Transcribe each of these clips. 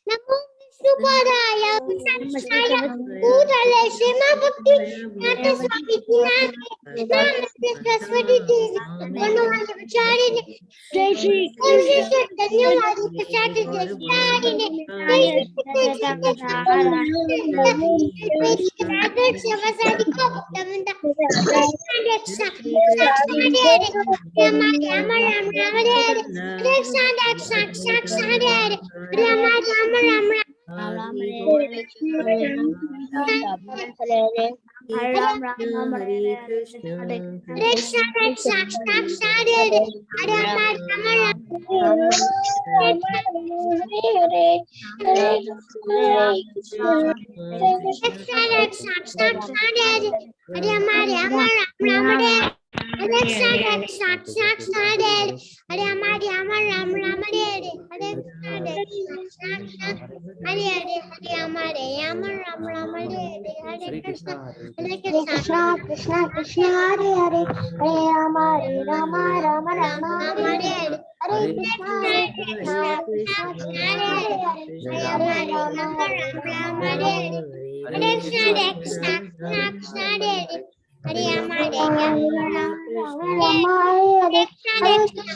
Namo Vishnupadaya Vishnupadaya Bhutale Bhakti Nata Swami Nate Namaste Saraswati Devi Manavali Vicharini Jai Shri Krishna Dhanyawadi Prasad Jayarine Jai Shri Krishna Savasadi Koptamanta Raksa Rama Rama Rama Rama Raksa Raksa Raksa Rama Rama Rama Krishna Krishna Krishna Hare Hare Hare Rama Rama Rama Rama Hare Hare Hare Krishna Krishna Krishna Hare Hare Hare Rama Rama Rama Hare Hare Hare Krishna Krishna Krishna Hare Hare Hare Rama Rama Rama Hare Hare Krishna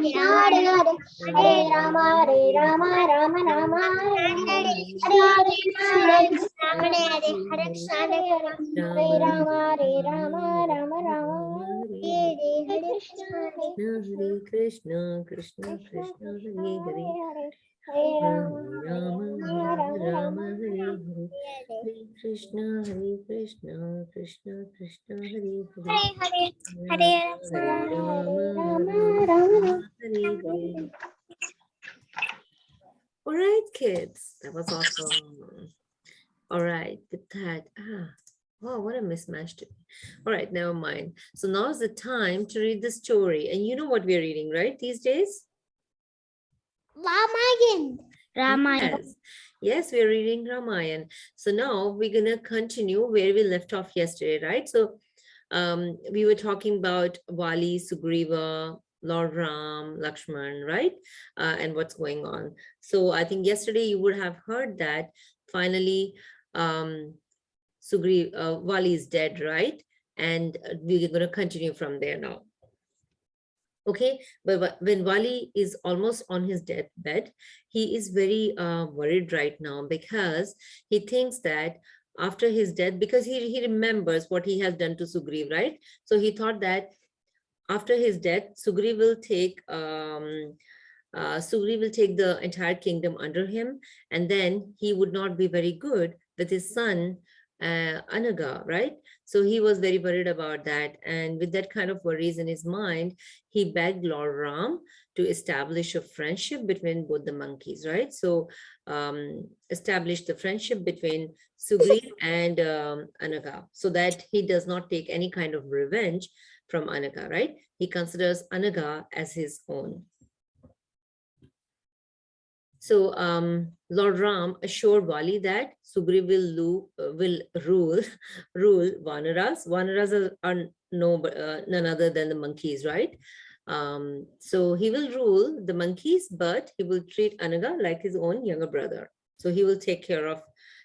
Krishna Hare Rama Hare Rama Rama Rama Hare Hare Hare Krishna Hare Krishna Hare Rama Rama Hare Krishna Krishna Krishna Hare Hare Hare Rama Rama Hare Hare Hare Krishna Krishna Krishna Hare Hare Rama Hare Hare. All right, kids, that was awesome. All right, with that, wow, what a mismatch. All right, never mind. So now is the time to read the story. And you know what we're reading, right, these days? Ramayan. Yes, we're reading Ramayan. So now we're going to continue where we left off yesterday, right? So we were talking about Vali, Sugriva, Lord Ram, Lakshman, right? And what's going on. So I think yesterday you would have heard that finally Vali is dead, right? And we're going to continue from there now. Okay, but when Vali is almost on his deathbed, he is very worried right now because he thinks that after his death, because he remembers what he has done to Sugriv, right? So he thought that after his death, Sugriv will take the entire kingdom under him, and then he would not be very good with his son Anaga, right? So he was very worried about that, and with that kind of worries in his mind, he begged Lord Ram to establish a friendship between both the monkeys, right? So establish the friendship between Sugriv and Anaga, so that he does not take any kind of revenge from Anaga, right? He considers Anaga as his own. So Lord Ram assured Vali that Sugriv will rule Vanaras. Vanaras are none other than the monkeys, right? So he will rule the monkeys, but he will treat Anaga like his own younger brother. So he will take care of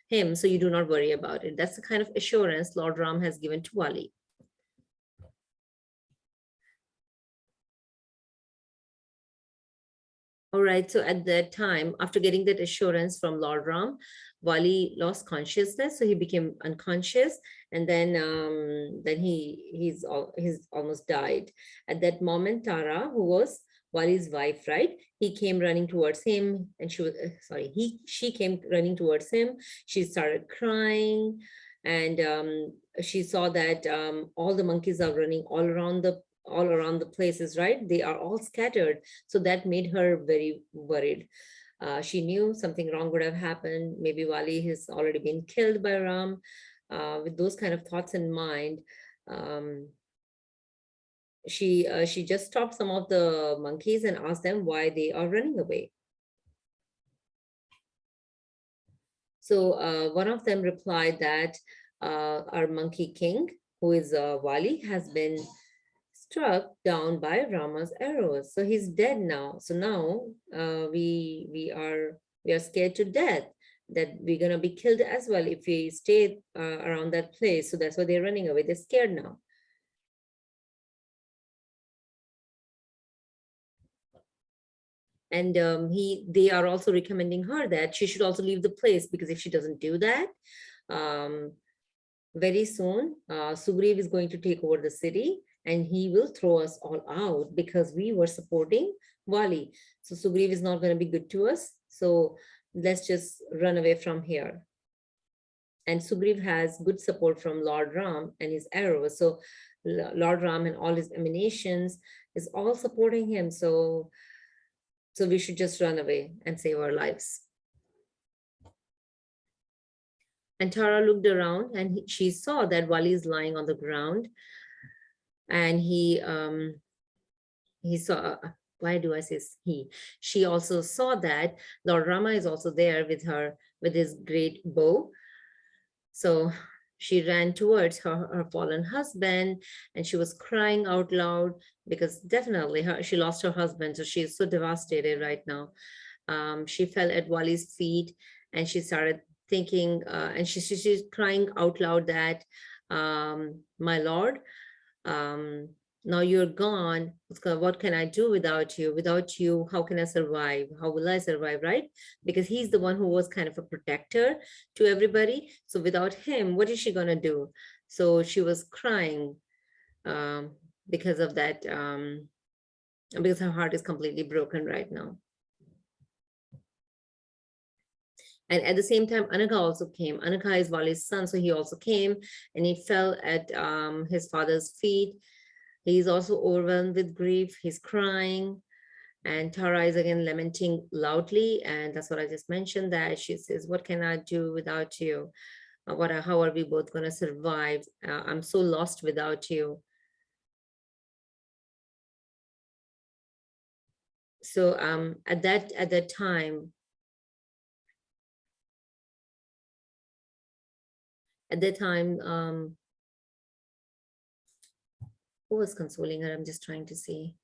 him, so you do not worry about it. That's the kind of assurance Lord Ram has given to Vali. All right, so at that time, after getting that assurance from Lord Ram, Vali lost consciousness, so he became unconscious, and then he's almost died. At that moment, Tara, who was Vali's wife, right? He came running towards him, and she came running towards him. She started crying, and she saw that all the monkeys are running all around the places, right? They are all scattered. So that made her very worried. She knew something wrong would have happened. Maybe Vali has already been killed by Ram. With those kind of thoughts in mind, she just stopped some of the monkeys and asked them why they are running away. So one of them replied that our monkey king, who is Wali, has been struck down by Rama's arrows. So he's dead now. So now we are scared to death that we're gonna be killed as well if we stay around that place. So that's why they're running away. They're scared now. And they are also recommending her that she should also leave the place, because if she doesn't do that, very soon Sugriv is going to take over the city and he will throw us all out because we were supporting Wali. So Sugriv is not going to be good to us. So let's just run away from here. And Sugriv has good support from Lord Ram and his arrows. So Lord Ram and all his emanations is all supporting him. So we should just run away and save our lives. And Tara looked around and she saw that Wali is lying on the ground. And he saw, why do I say he? She also saw that Lord Rama is also there with his great bow. So she ran towards her fallen husband and she was crying out loud because definitely she lost her husband. So she is so devastated right now. She fell at Wali's feet and she started thinking, and she's crying out loud that, my Lord, now you're gone. What can I do without you? Without you, how can I survive? How will I survive, right? Because he's the one who was kind of a protector to everybody. So without him, what is she gonna do? So she was crying because of that, because her heart is completely broken right now. And at the same time, Anagha also came. Anagha is Wali's son, so he also came and he fell at his father's feet. He's also overwhelmed with grief. He's crying. And Tara is again lamenting loudly. And that's what I just mentioned, that she says, what can I do without you? How are we both going to survive? I'm so lost without you. So at that time, who was consoling her? I'm just trying to see.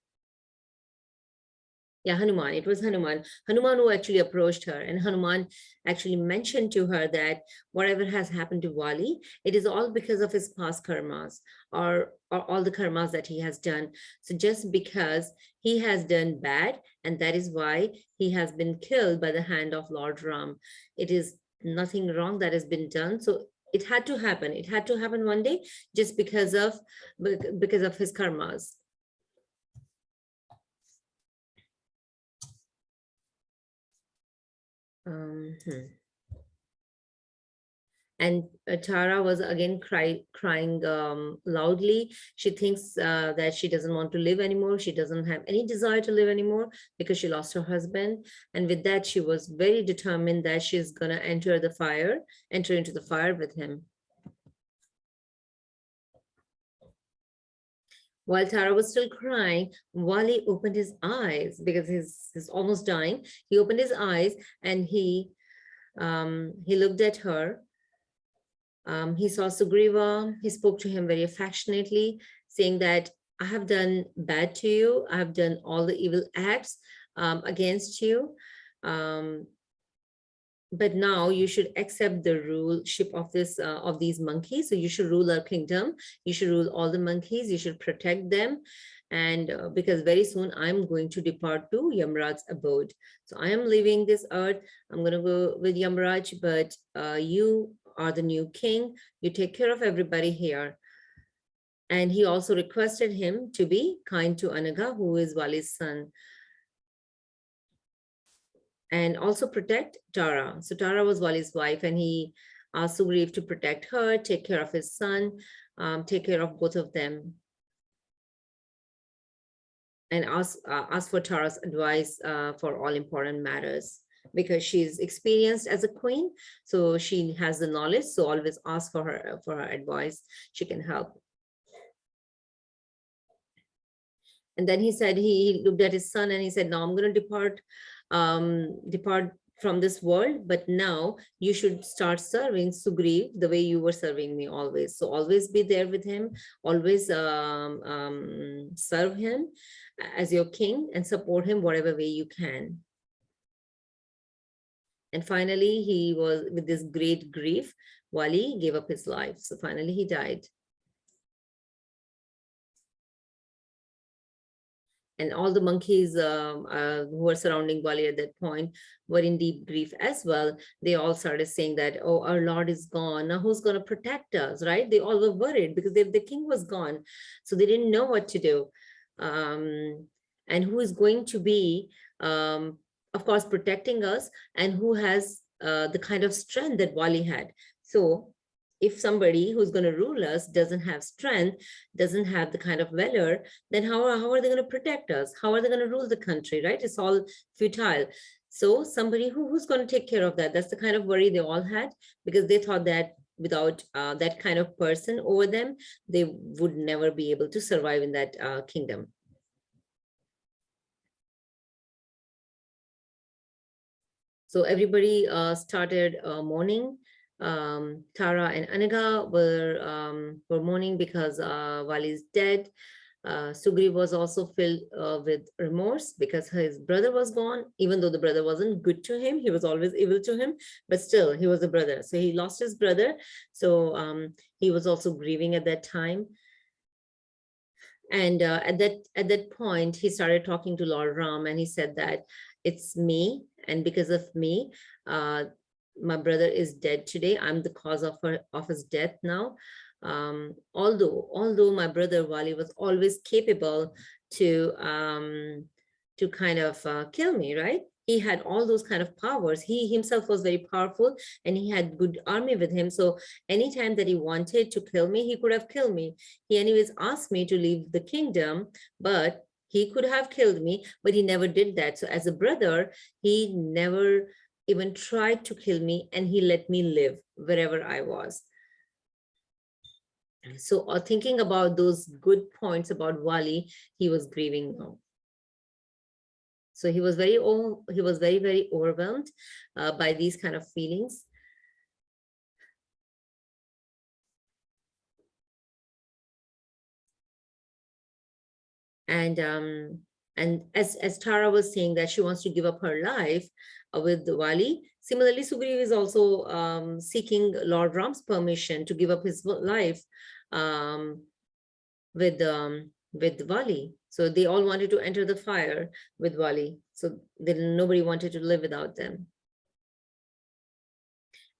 Yeah, Hanuman. It was Hanuman. Hanuman who actually approached her, and Hanuman actually mentioned to her that whatever has happened to Wali, it is all because of his past karmas, or all the karmas that he has done. So just because he has done bad, and that is why he has been killed by the hand of Lord Ram. It is nothing wrong that has been done. So it had to happen. It had to happen one day just because of his karmas. And Tara was again crying loudly. She thinks that she doesn't want to live anymore. She doesn't have any desire to live anymore because she lost her husband. And with that, she was very determined that she's going to enter into the fire with him. While Tara was still crying, Wali opened his eyes because he's almost dying. He opened his eyes and he looked at her. He saw Sugriva. He spoke to him very affectionately, saying that I have done bad to you. I have done all the evil acts against you. But now you should accept the ruleship of these monkeys. So you should rule our kingdom. You should rule all the monkeys. You should protect them. And because very soon I'm going to depart to Yamraj's abode. So I am leaving this earth. I'm going to go with Yamraj, but you are the new king. You take care of everybody here. And he also requested him to be kind to Anagha, who is Wali's son, and also protect Tara. So Tara was Wali's wife, and he asked Sugriv to protect her, take care of his son, take care of both of them, and ask for Tara's advice for all important matters, because she's experienced as a queen, so she has the knowledge. So always ask for her advice. She can help. And then he said, he looked at his son and he said, now I'm going to depart from this world, but now you should start serving Sugriv the way you were serving me always. So always be there with him, always serve him as your king and support him whatever way you can. And finally, he was, with this great grief, Wali gave up his life. So finally he died. And all the monkeys who were surrounding Wali at that point were in deep grief as well. They all started saying that, oh, our Lord is gone. Now who's going to protect us, right? They all were worried because the king was gone. So they didn't know what to do. And who is going to be, of course, protecting us, and who has the kind of strength that Wali had. So if somebody who's going to rule us doesn't have strength, doesn't have the kind of valor, then how are they going to protect us? How are they going to rule the country, right? It's all futile. So somebody who's going to take care of that? That's the kind of worry they all had, because they thought that without that kind of person over them, they would never be able to survive in that kingdom. So everybody started mourning. Tara and Anaga were mourning because Wali is dead. Sugriv was also filled with remorse because his brother was gone. Even though the brother wasn't good to him, he was always evil to him, but still he was a brother. So he lost his brother. So he was also grieving at that time. And at that point, he started talking to Lord Ram, and he said that it's me, and because of me, my brother is dead today. I'm the cause of his death now. Although my brother Wali was always capable to kind of kill me, right? He had all those kind of powers. He himself was very powerful, and he had good army with him. So anytime that he wanted to kill me, he could have killed me. He anyways asked me to leave the kingdom, but he could have killed me, but he never did that. So as a brother, he never even tried to kill me, and he let me live wherever I was. So thinking about those good points about Wali, he was grieving now. So he was very, very overwhelmed by these kind of feelings. And as Tara was saying that she wants to give up her life with Wali, similarly, Sugriv is also seeking Lord Ram's permission to give up his life with Wali. So they all wanted to enter the fire with Wali. So nobody wanted to live without them.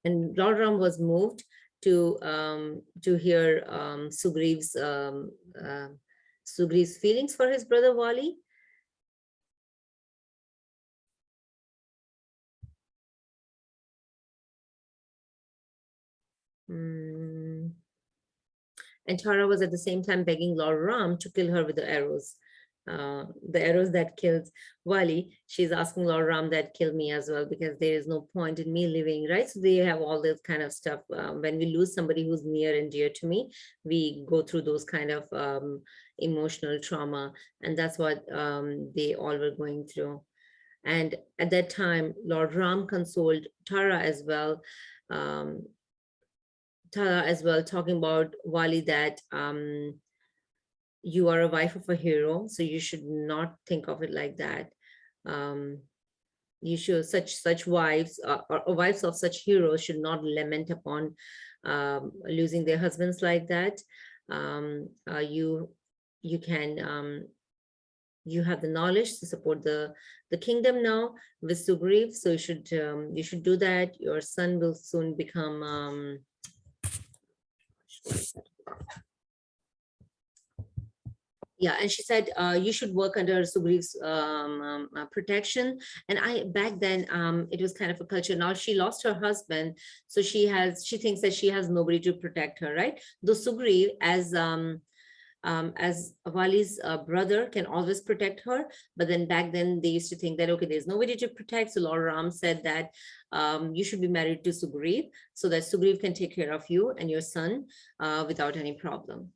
And Lord Ram was moved to hear Sugriv's feelings for his brother Wali. And Tara was at the same time begging Lord Ram to kill her with the arrows that killed Wali. She's asking Lord Ram that kill me as well, because there is no point in me living, right? So they have all this kind of stuff. When we lose somebody who's near and dear to me, we go through those kind of emotional trauma, and that's what they all were going through. And at that time, Lord Ram consoled Tara as well. Talking about Wali, that you are a wife of a hero, so you should not think of it like that. You should, such wives or wives of such heroes should not lament upon losing their husbands like that. You can you have the knowledge to support the kingdom now with Sugriv, so you should do that. Your son will soon become and she said you should work under Sugriv's protection. And back then it was kind of a culture. Now she lost her husband, so she thinks that she has nobody to protect her, right? Though Sugriv, as Wali's brother, can always protect her, but then back then they used to think that, okay, there's nobody to protect, so Lord Ram said that you should be married to Sugriv, so that Sugriv can take care of you and your son without any problem.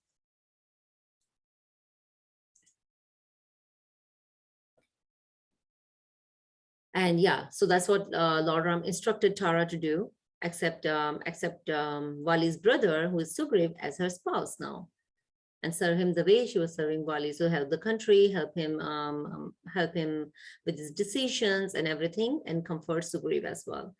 And yeah, so that's what Lord Ram instructed Tara to do, accept Vali's brother, who is Sugriv, as her spouse now, and serve him the way she was serving Vali. So help the country, help him with his decisions and everything, and comfort Sugriv as well.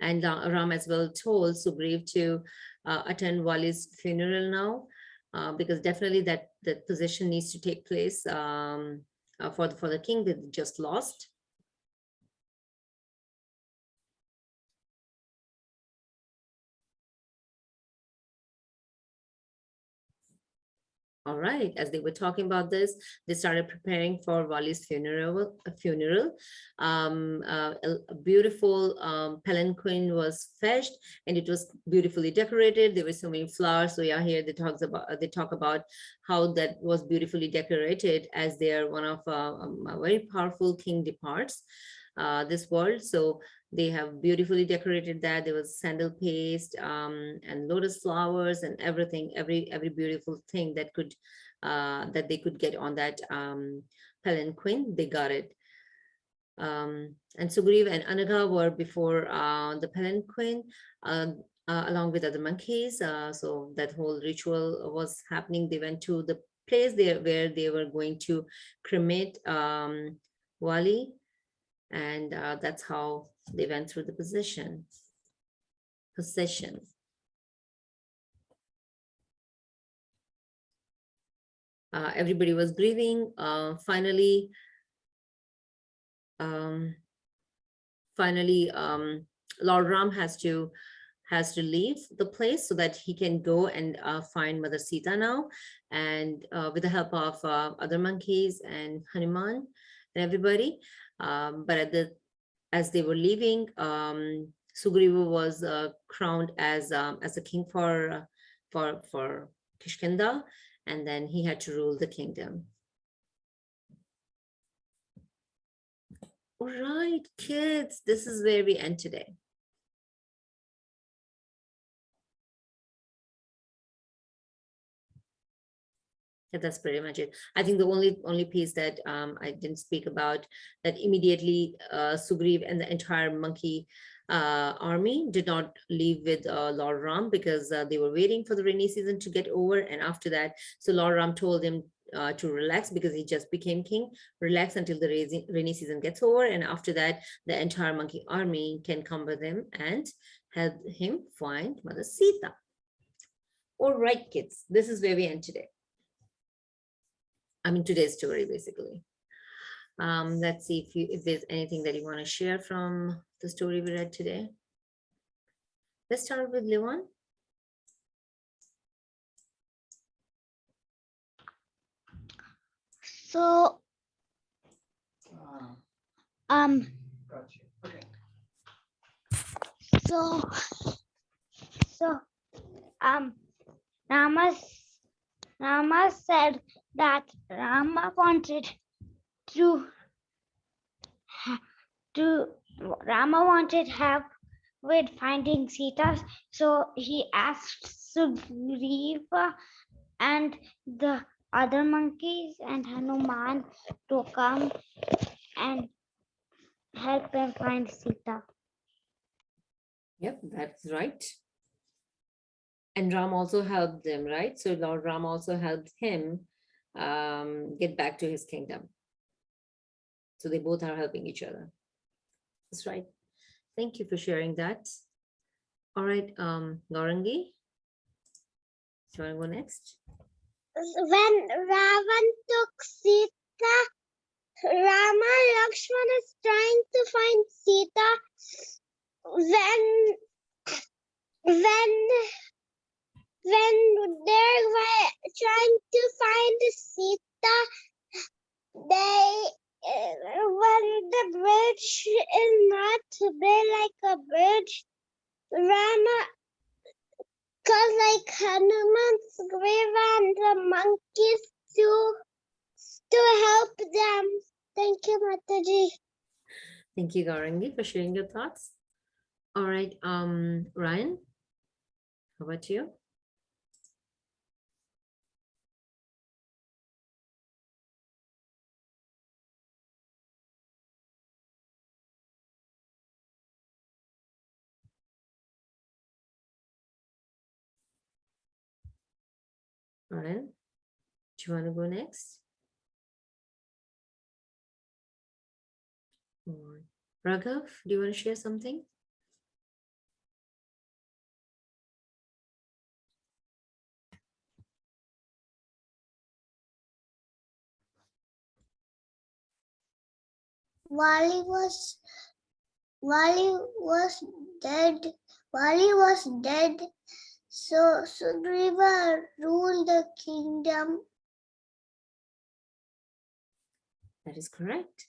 And Ram as well told Sugriv to attend Vali's funeral now, because definitely that position needs to take place for the king that just lost. All right, as they were talking about this, they started preparing for Vali's funeral. A beautiful palanquin was fetched, and it was beautifully decorated. There were so many flowers. So yeah, here they talk about how that was beautifully decorated, as they are one of a very powerful king departs this world. So they have beautifully decorated that. There was sandal paste and lotus flowers and everything, every beautiful thing that they could get on that palanquin. They got it. And Sugriv and Anaga were before the palanquin, along with other monkeys. So that whole ritual was happening. They went to the place there where they were going to cremate Wali, and that's how they went through the procession. Everybody was grieving. Finally, Lord Ram has to leave the place so that he can go and find Mother Sita now, and with the help of other monkeys and Hanuman and everybody. But as they were leaving, Sugriva was crowned as a king for Kishkinda, and then he had to rule the kingdom. All right, kids, this is where we end today. Yeah, that's pretty much it. I think the only piece that I didn't speak about, that immediately Sugriv and the entire monkey army did not leave with Lord Ram, because they were waiting for the rainy season to get over. And after that, so Lord Ram told him to relax, because he just became king. Relax until the rainy season gets over, and after that, the entire monkey army can come with him and help him find Mother Sita. All right, kids, this is where we end today. I mean, today's story, basically. Let's see if there's anything that you want to share from the story we read today. Let's start with Lewan. So, Rama said that Rama wanted help with finding Sita, so he asked Sugriva and the other monkeys and Hanuman to come and help him find Sita. Yep, that's right. And Ram also helped them, right? So Lord Ram also helped him get back to his kingdom. So they both are helping each other. That's right. Thank you for sharing that. All right, Gaurangi, do you want to go next? When Ravan took Sita, Rama Lakshmana is trying to find Sita. When they're trying to find Sita, when the bridge is not built like a bridge, Rama, cause like Hanuman, Sugriva and the monkeys to help them. Thank you, Mataji. Thank you, Gaurangi, for sharing your thoughts. All right, Ryan, how about you? Fine. Do you want to go next? Or Raghav, do you want to share something? Wali was dead. Wali was dead. So Sugriva ruled the kingdom. That is correct.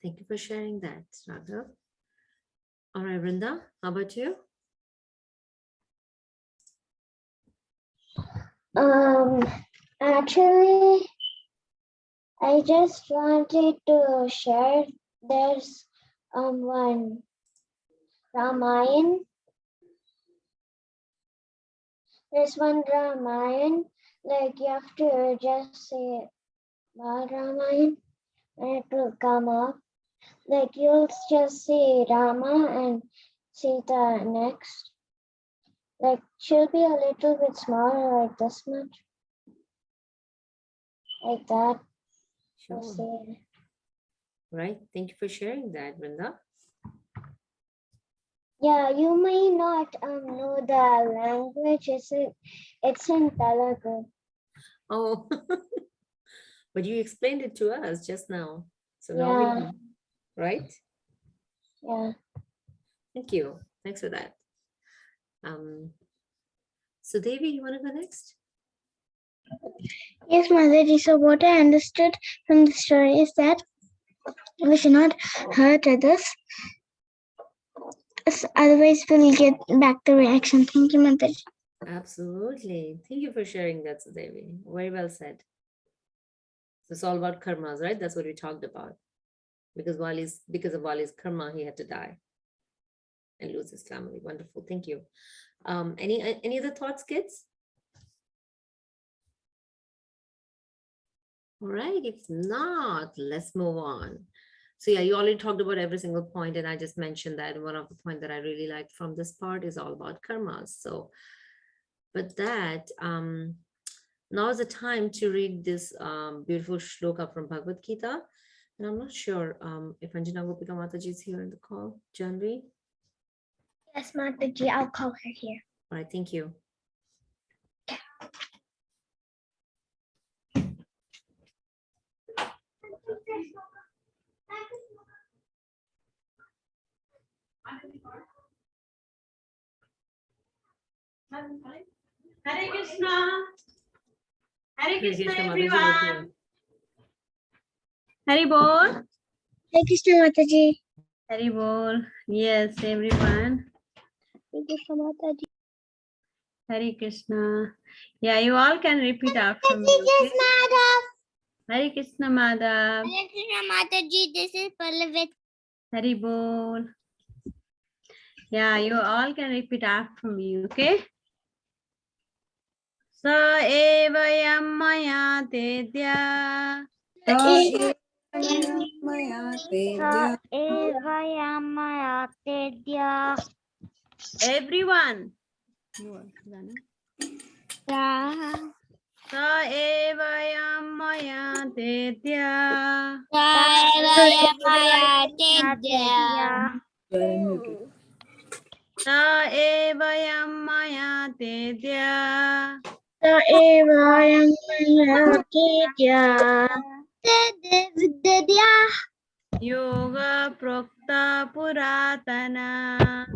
Thank you for sharing that, Raghav. All right, Vrinda, how about you? Actually, I just wanted to share. There's one Ramayan. There's one Ramayan. Like you have to just say Ramayan, and it will come up. Like you'll just see Rama and Sita next. Like she'll be a little bit smaller, like this much. Like that. Sure. See. Right. Thank you for sharing that, Vrinda. Yeah, you may not know the language. It's in Telugu. Oh, but you explained it to us just now. So now we Yeah. know, right? Yeah. Thank you. Thanks for that. So Devi, you want to go next? Yes, Mataji. So what I understood from the story is that we should not hurt others. Otherwise, we'll get back the reaction. Thank you, Mataji. Absolutely. Thank you for sharing that, Devi. Very well said. So it's all about karmas, right? That's what we talked about. Because of Wali's karma, he had to die and lose his family. Wonderful. Thank you. Any other thoughts, kids? All right. If not, let's move on. So yeah, you already talked about every single point, and I just mentioned that one of the points that I really liked from this part is all about karmas. So, but that now is the time to read this beautiful shloka from Bhagavad Gita. And I'm not sure if Anjana Gopika Mataji is here in the call. Janvi? Yes, Mataji. I'll call her here. All right, thank you. Hare Krishna. Hare Krishna, Mataji, everyone. Hare Bol. Hare Krishna, Mataji. Hare Bol. Yes, everyone. Hare Krishna, Mataji. Hare Krishna. Yeah, you all can repeat after me. Okay? Hare Krishna, Madhav. Hare Krishna, Mataji. This is Pallavi. Hare Bol. Yeah, you all can repeat after me. Okay? Sa eva yam maya tedya. Everyone. Sa eva yam maya tedya. Sa eva yam maya tedya. Yoga prokta puratana.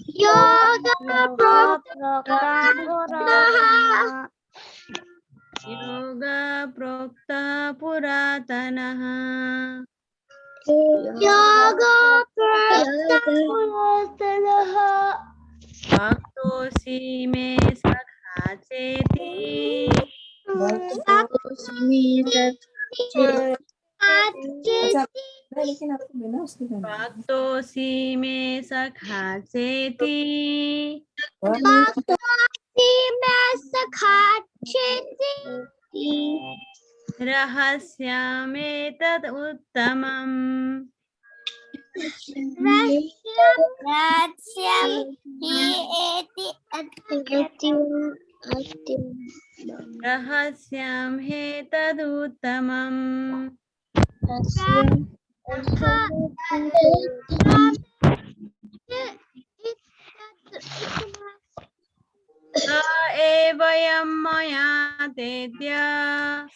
Yoga prokta puratana. Bhaktosi me sakha cheti. Bhaktosi me sakha cheti. Rahasyame tad uttamam. Rahasyam hetaduttamam. Sa evayam maya tedya.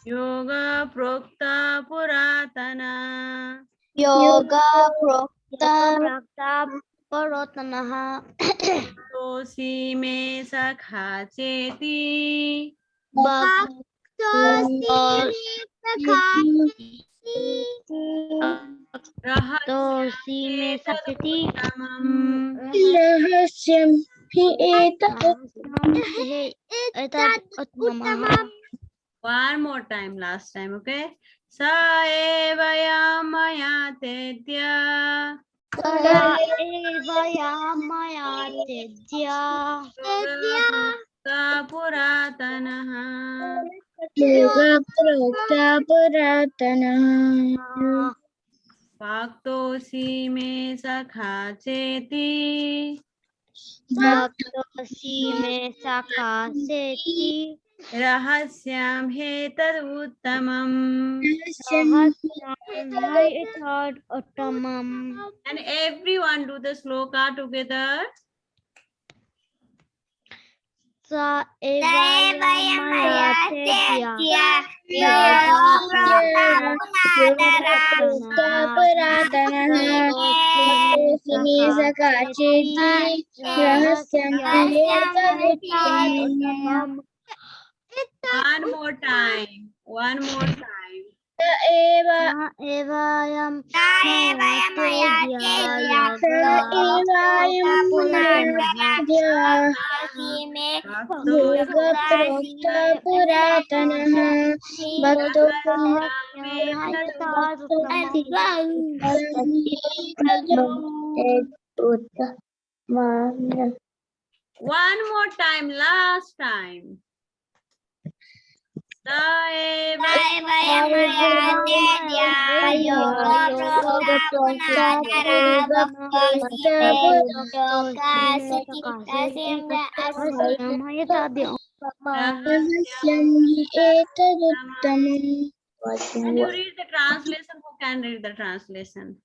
Yoga prokta puratana. Yoga Prokta Parotanaha Tosi me sakha cheti. Tosi me sakti Rahasyam One more time, last time, okay? Sa evayam maya tedya. Yoga puratanaha. Bhaktosi me sakha cheti. Rahasyam hetaduttamam. And everyone do the sloka together. Sa evayam One more time. One more time. One more time. Last time. Can you read the translation? Who can read the translation?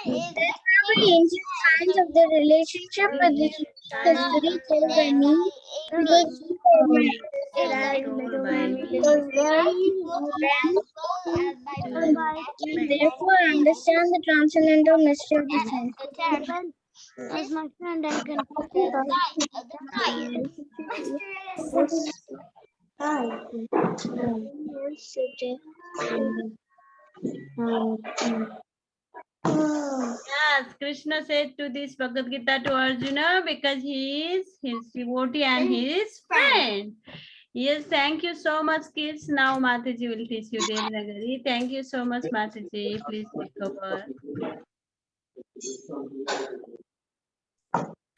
Ancient signs of the relationship with the history told by me because therefore understand the transcendental mystery of the sense. As my friend, I can Yes, Krishna said to this Bhagavad Gita to Arjuna because he is his devotee and his friend. Yes, thank you so much, kids. Now Mataji will teach you Devnagri. Thank you so much, Mataji. Please take over.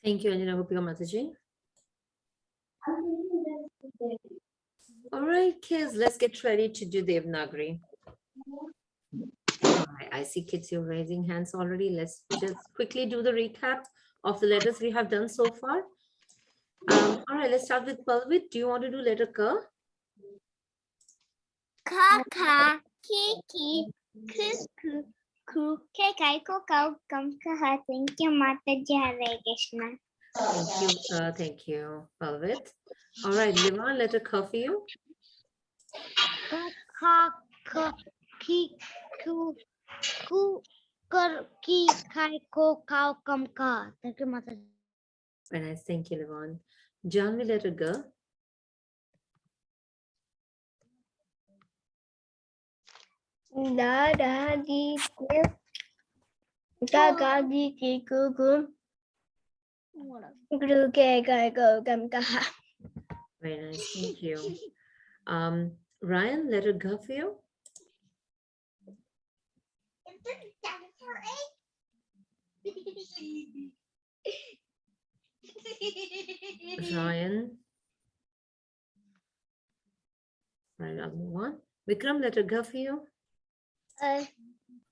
Thank you, Anjana Gopika Mataji. All right, kids, let's get ready to do Devnagri. All right, I see kids, you're raising hands already. Let's just quickly do the recap of the letters we have done so far. All right, let's start with Palvit. Do you want to do letter K? Kaka, Kiki, Kuku, Ku, Kekai, Kokau, Kamkaha. Thank you, Mataji. Hare Krishna. Thank you, Palvit. All right, Livan, letter K for you. Kaka, Ki, Ku, Ku, Kar, Ki, Kai, Kokau, Kamka. Thank you, Mataji. Very nice, thank you, Livan. Janvi, letter G. Da da di ga ga di ki ku ku gru ke ga go gam ka. Very nice, thank you. Ryan, letter G for you. Ryan. Right, I'll move on. Vikram, letter G for you.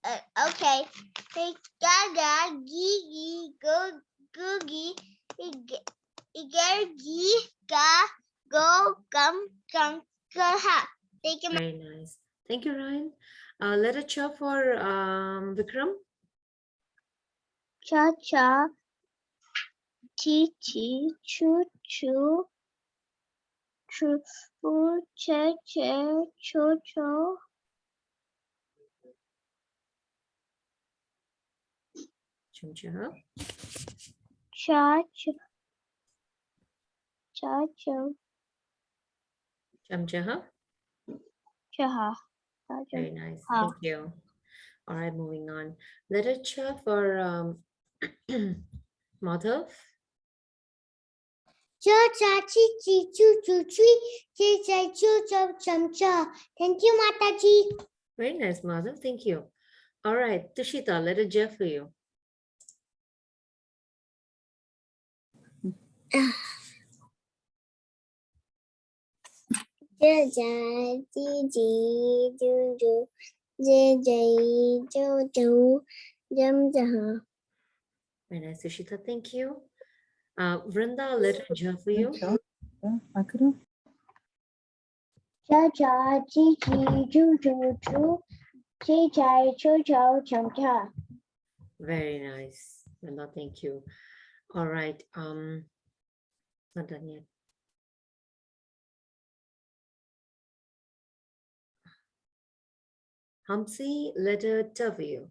Okay. Gaga, gigi, go, googie, gi, ga, go, come, ha. Take a Very nice. Thank you, Ryan. Letter Ch for Vikram. Cha cha, chi chi, choo choo, choo choo, che che, cho cho. Chumcha. Cha cha, cha cha, Chamcha. cha. Very nice. Ha. Thank you. All right, moving on. Letter Ch for Madhav. Cha cha chi chi choo choo chee chi chai choo choo chum cha. Thank you, Mataji. Very nice, Madhav. Thank you. All right, Tushita, letter J for you. Ja ja ji ji ju ju je je jo jo jam jam. Very nice, Tushita. Thank you. Vrinda, letter J for you. Cha cha, chi chi, choo choo choo, chi chai, cho cho, chum cha. Very nice. Vrinda, thank you. All right. Not done yet. Hamsi, letter T for you.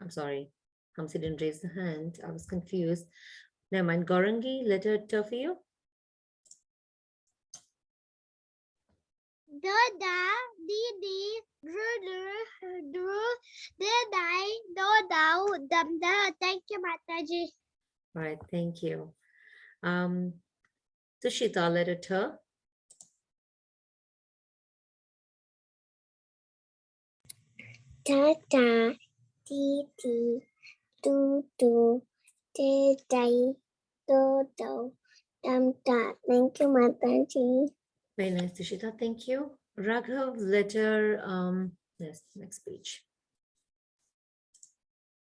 I'm sorry. Hamsi didn't raise the hand. I was confused. Never mind. Gorangi, letter T for you. Da da di di dru de dai do dau dam da. Thank you, Mataji. All right. Thank you. Tushita, letter T. Ta ta ti ti tu tu te dai do do dam da. Thank you, Mataji. Very nice, Tushita. Thank you. Raghav, letter, yes, next page.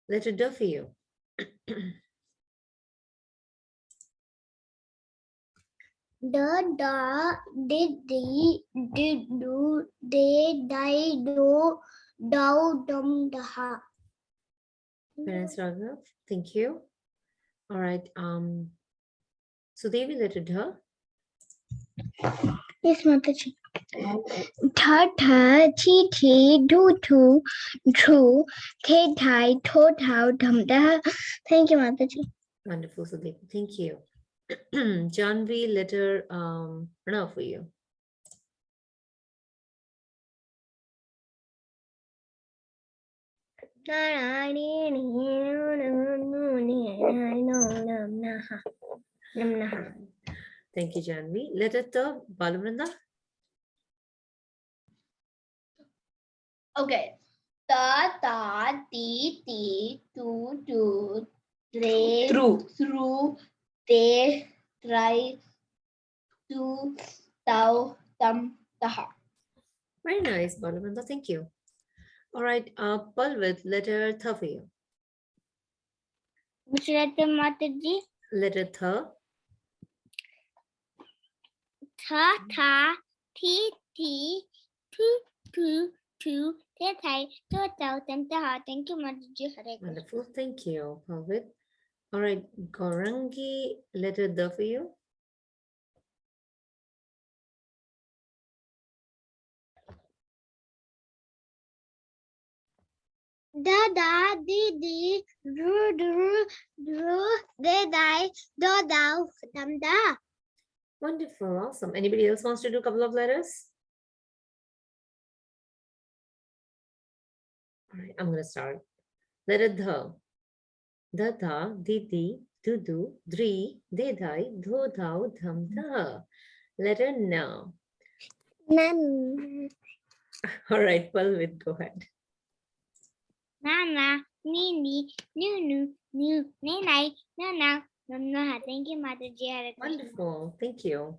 Letter D for you. Da da did do de dai do dau dum da. Very nice, Raghav. Thank you. All right. Sudevi, letter D. Yes, Mataji. Tha tha, chi chi, do tu, true, the thai, tho thou, dum da. Thank you, Mataji. Wonderful, Sudevi. Thank you. Janvi, letter Pranav for you. Thank you, Janvi. Letter T, Balavrinda. Okay. Ta ta ti ti tu tu tre through te try to tau tam taha. Very nice, Balavrinda. Thank you. All right. Palvit, letter Th for you. Which letter, Mataji? Letter Th. Tha tha, ti ti, tu tu, tu, the thai, tho thou, dum da. Thank you, Mataji. Hare Krishna. Wonderful. Thank you, Palvit. All right. Gorangi, letter D for you. Da da di di dru de dai do dau dam da. Wonderful. Awesome. Anybody else wants to do a couple of letters? All right. I'm going to start. Letter Dh. Da da, di di, du du, dri, de dai, dho dhau, dham dha. Letter N. Nan All right. Palvit, go ahead. Nana, Nini, Nunu, Nu, Nenai, Nana, Nana. Thank you, Mataji. Hare Krishna. Wonderful. Thank you.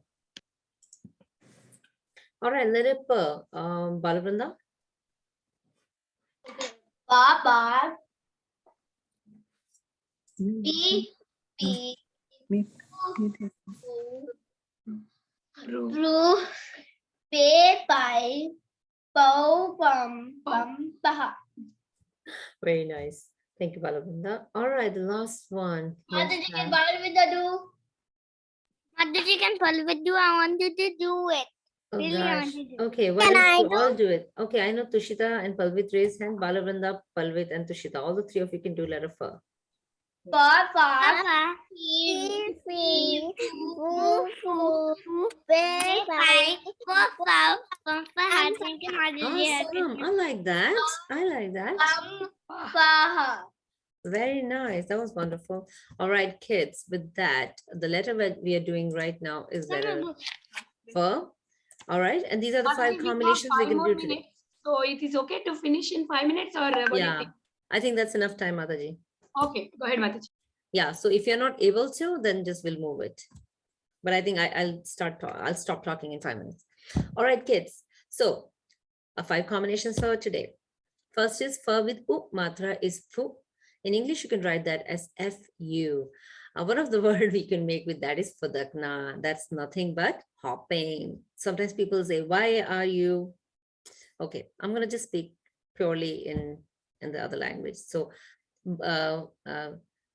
All right. Letter P. Balavrinda. Baba. Mm. B. B. Brew. Be. By. Bow. Bum. Bum. Baha. Very nice. Thank you, Balabanda. All right, the last one. Mataji can follow with the do. Mataji can follow with do. I wanted to do it. Oh Really gosh. wanted to. Okay, why Can don't I you do? all do it? Okay, I know Tushita and Palvit raise hand. Balabanda, Palvit, and Tushita. All the three of you can do letter F. Papa. Fee. Foo. Foo. Be. By. Bow. Bum. Baha. Thank you, Mataji. Awesome. I like that. I like that. Baha. Very nice. That was wonderful. All right, kids, with that, the letter that we are doing right now is letter F. All right, and these are the five combinations we can do today. So it is okay to finish in 5 minutes, or what do you Yeah, think? I think that's enough time, Mataji. Okay, go ahead, Mataji. Yeah, so if you're not able to, then just we'll move it. But I think I'll stop talking in 5 minutes. All right, kids. So 5 combinations for today. First is F with U matra is fu. In English, you can write that as F-U. One of the word we can make with that is fudakna. That's nothing but hopping. Sometimes people say, why are you? Okay, I'm going to just speak purely in the other language. So,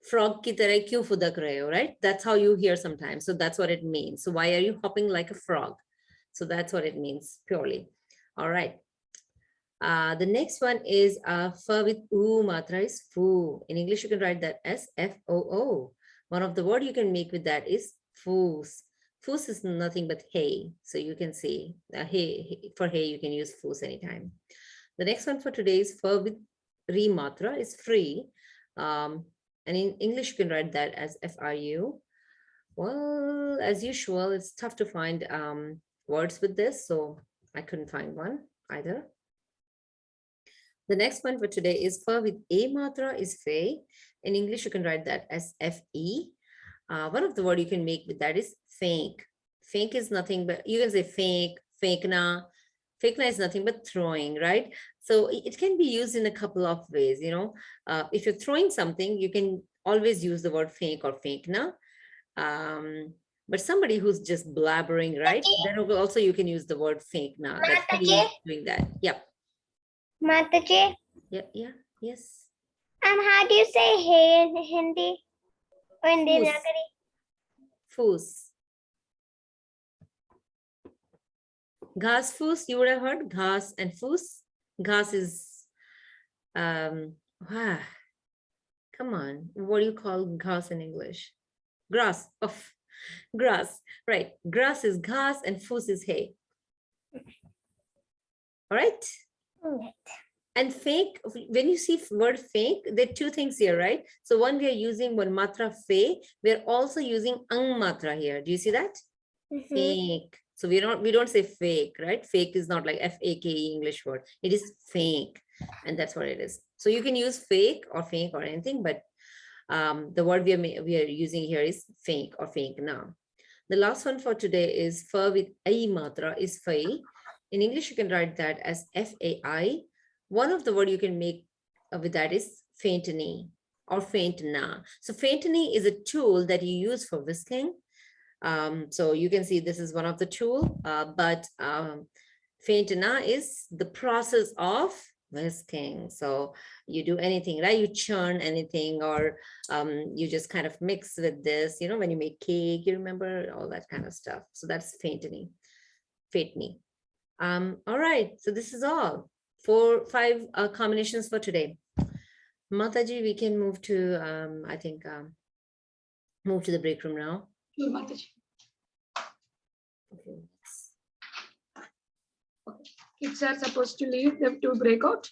frog ki tarah kyun fudak rahe ho, right? That's how you hear sometimes. So that's what it means. So why are you hopping like a frog? So that's what it means purely. All right. The next one is F with U matra is fu. In English, you can write that as F-O-O. One of the word you can make with that is foos. Foos is nothing but hay. So you can say hay, for hay, you can use foos anytime. The next one for today is F with Ri matra is free. And in English, you can write that as F-R-U. Well, as usual, it's tough to find words with this. So I couldn't find one either. The next one for today is F with A matra is fe. In English, you can write that as F-E. One of the word you can make with that is fake. Fake is nothing but, you can say fake, fake-na. Fake-na is nothing but throwing, right? So it can be used in a couple of ways, you know. If you're throwing something, you can always use the word fake or fake-na. But somebody who's just blabbering, right? Then also you can use the word fake-na. That's doing that. Yep. Mataji. Yeah, yes. How do you say hey in Hindi or in Foos. Devnagri? Foos. Ghas foos, you would have heard ghas and foos. Ghas is, come on, what do you call ghas in English? Grass, grass, right. Grass is ghas and foos is hay. All right. And fake, when you see word fake, there are two things here, right? So one, we are using one matra fe. We're also using ang matra here. Do you see that? Fake. So we don't say fake, right? Fake is not like F-A-K-E English word. It is fake. And that's what it is. So you can use fake or anything, but the word we are using here is fake or fake now. The last one for today is F with A matra is fai. In English, you can write that as F-A-I. One of the word you can make with that is faintany or faintna. So faintany is a tool that you use for whisking. So you can see this is one of the tool, but faintna is the process of whisking. So you do anything, right? You churn anything, or you just kind of mix with this, you know, when you make cake, you remember all that kind of stuff. So that's faintany. All right, so this is all. 5 combinations for today. Mataji, we can move to, I think, move to the break room now. Sure, Mataji. Okay. Okay. Kids are supposed to leave them to break out.